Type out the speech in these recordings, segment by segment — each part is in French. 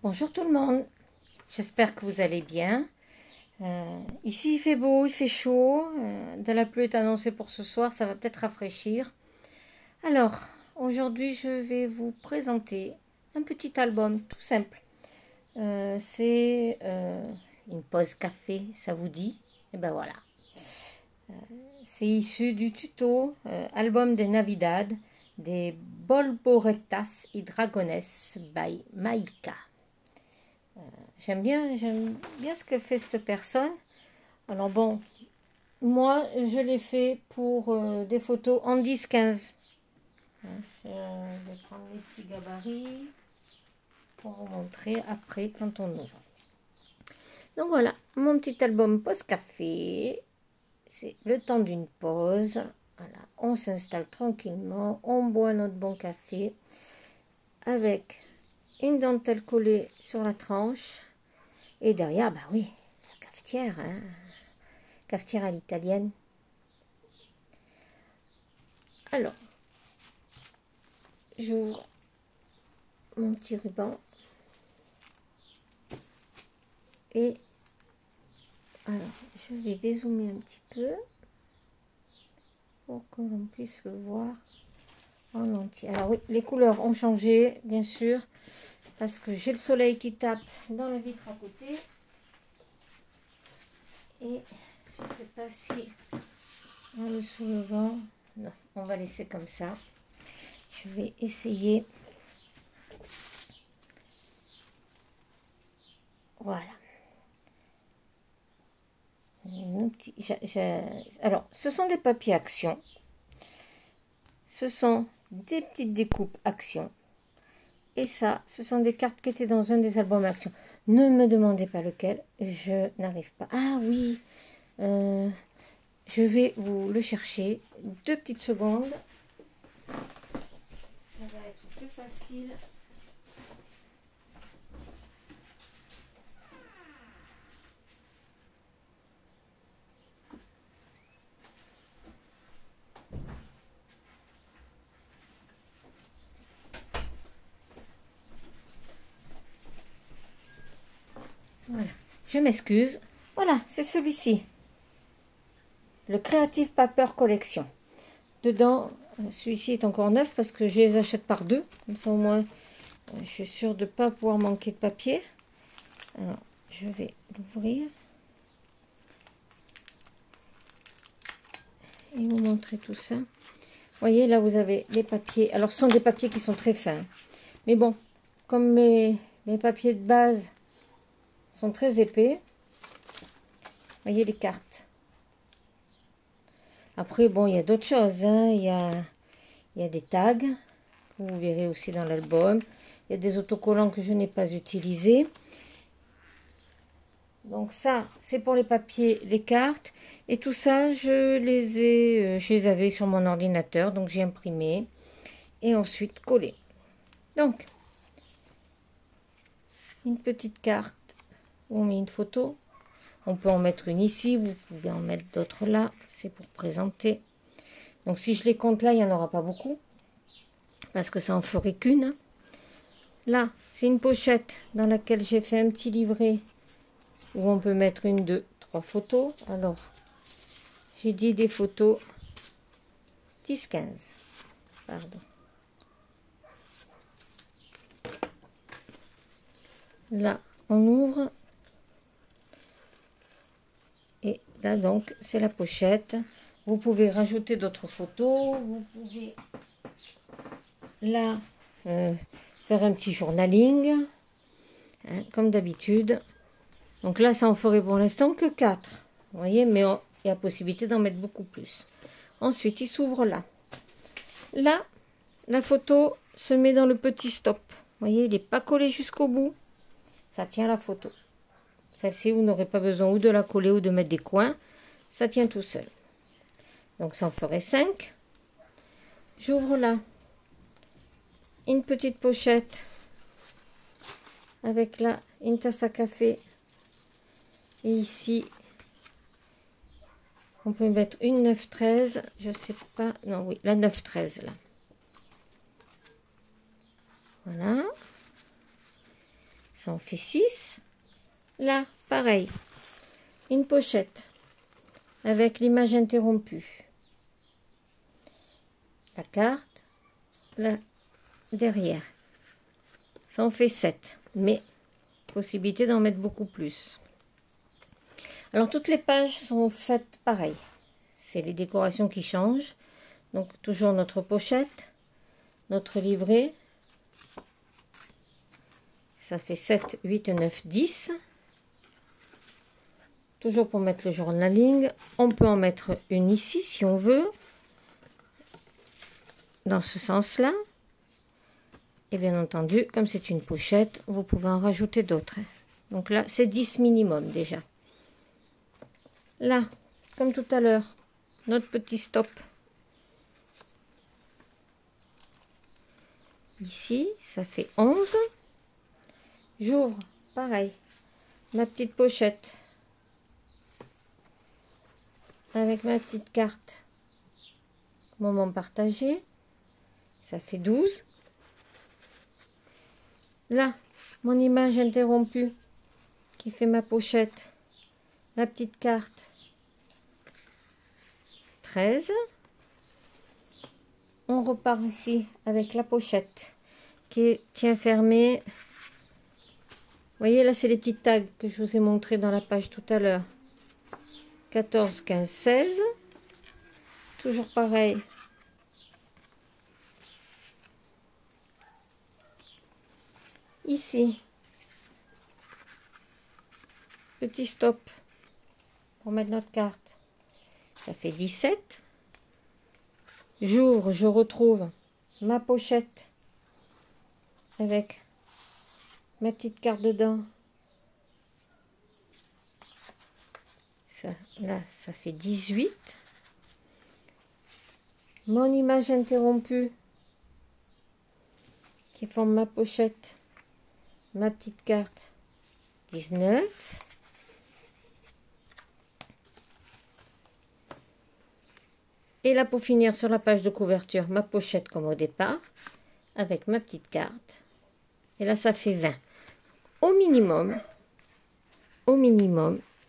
Bonjour tout le monde, j'espère que vous allez bien. Ici il fait beau, il fait chaud, de la pluie est annoncée pour ce soir, ça va peut-être rafraîchir. Alors, aujourd'hui je vais vous présenter un petit album tout simple. C'est une pause café, ça vous dit? Et ben voilà. C'est issu du tuto album de Navidad des Bolboretas y Dragones by Maika. J'aime bien ce que fait cette personne. Alors bon, moi je l'ai fait pour des photos en 10-15. Je vais prendre les petits gabarits pour vous montrer après quand on ouvre. Donc voilà, mon petit album pause café. C'est le temps d'une pause. Voilà, on s'installe tranquillement, on boit notre bon café avec une dentelle collée sur la tranche. Et derrière, bah oui, la cafetière, hein, cafetière à l'italienne. Alors, j'ouvre mon petit ruban. Et alors, je vais dézoomer un petit peu pour que l'on puisse le voir en entier. Alors oui, les couleurs ont changé, bien sûr, parce que j'ai le soleil qui tape dans la vitre à côté. Et je ne sais pas si en le soulevant, non, on va laisser comme ça. Je vais essayer. Voilà. Alors, ce sont des papiers Action. Ce sont des petites découpes Action. Et ça, ce sont des cartes qui étaient dans un des albums Action. Ne me demandez pas lequel, je n'arrive pas. Ah oui, je vais vous le chercher. 2 petites secondes. Ça va être plus facile. Voilà, je m'excuse. Voilà, c'est celui-ci. Le Creative Paper Collection. Dedans, celui-ci est encore neuf parce que je les achète par 2. Comme ça, au moins, je suis sûre de ne pas pouvoir manquer de papier. Alors, je vais l'ouvrir. Et vous montrer tout ça. Vous voyez, là, vous avez les papiers. Alors, ce sont des papiers qui sont très fins. Mais bon, comme mes papiers de base sont très épais, vous voyez les cartes. Après, bon, il y a d'autres choses. Hein. Il y a des tags que vous verrez aussi dans l'album. Il y a des autocollants que je n'ai pas utilisés. Donc ça, c'est pour les papiers, les cartes. Et tout ça, je les avais sur mon ordinateur. Donc j'ai imprimé et ensuite collé. Donc, une petite carte où on met une photo. On peut en mettre une ici, vous pouvez en mettre d'autres là. C'est pour présenter. Donc si je les compte là, il n'y en aura pas beaucoup. Parce que ça en ferait qu'une. Là, c'est une pochette dans laquelle j'ai fait un petit livret où on peut mettre 1, 2, 3 photos. Alors, j'ai dit des photos 10-15. Pardon. Là, on ouvre. Et là, donc, c'est la pochette. Vous pouvez rajouter d'autres photos. Vous pouvez, là, faire un petit journaling. Hein, comme d'habitude. Donc là, ça en ferait pour l'instant que 4. Vous voyez, mais il y a possibilité d'en mettre beaucoup plus. Ensuite, il s'ouvre là. Là, la photo se met dans le petit stop. Vous voyez, il n'est pas collé jusqu'au bout. Ça tient la photo. Celle-ci, vous n'aurez pas besoin ou de la coller ou de mettre des coins. Ça tient tout seul. Donc, ça en ferait 5. J'ouvre là une petite pochette avec là une tasse à café. Et ici, on peut mettre une 9-13. Je sais pas. Non, oui, la 9-13 là. Voilà. Ça en fait 6. Là, pareil. Une pochette avec l'image interrompue. La carte, là, derrière. Ça en fait 7. Mais, possibilité d'en mettre beaucoup plus. Alors, toutes les pages sont faites pareil. C'est les décorations qui changent. Donc, toujours notre pochette, notre livret. Ça fait 7, 8, 9, 10. Toujours pour mettre le journaling. On peut en mettre une ici si on veut. Dans ce sens-là. Et bien entendu, comme c'est une pochette, vous pouvez en rajouter d'autres. Donc là, c'est 10 minimum déjà. Là, comme tout à l'heure, notre petit stop. Ici, ça fait 11. J'ouvre, pareil, ma petite pochette avec ma petite carte moment partagé. Ça fait 12. Là, mon image interrompue qui fait ma pochette, ma petite carte, 13. On repart ici avec la pochette qui tient fermée. Vous voyez, là, c'est les petits tags que je vous ai montrés dans la page tout à l'heure. 14, 15, 16. Toujours pareil. Ici, petit stop pour mettre notre carte. Ça fait 17. J'ouvre, je retrouve ma pochette avec ma petite carte dedans. Ça, là, ça fait 18. Mon image interrompue qui forme ma pochette, ma petite carte, 19. Et là, pour finir sur la page de couverture, ma pochette comme au départ, avec ma petite carte. Et là, ça fait 20. Au minimum,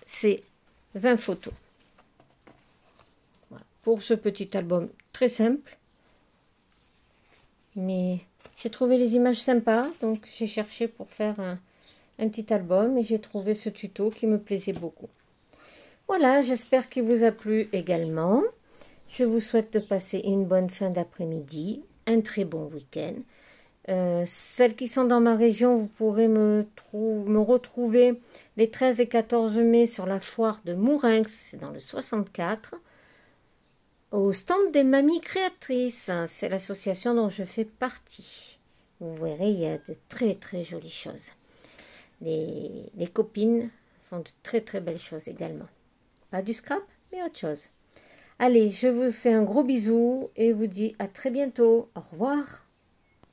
c'est 20 photos. Voilà. Pour ce petit album très simple. Mais j'ai trouvé les images sympas, donc j'ai cherché pour faire un petit album et j'ai trouvé ce tuto qui me plaisait beaucoup. Voilà, j'espère qu'il vous a plu également. Je vous souhaite de passer une bonne fin d'après-midi, un très bon week-end. Celles qui sont dans ma région, vous pourrez me retrouver les 13 et 14 mai sur la foire de Mourinx, c'est dans le 64, au stand des mamies créatrices. C'est l'association dont je fais partie. Vous verrez, il y a de très très jolies choses. Les copines font de très très belles choses également. Pas du scrap, mais autre chose. Allez, je vous fais un gros bisou et vous dis à très bientôt. Au revoir.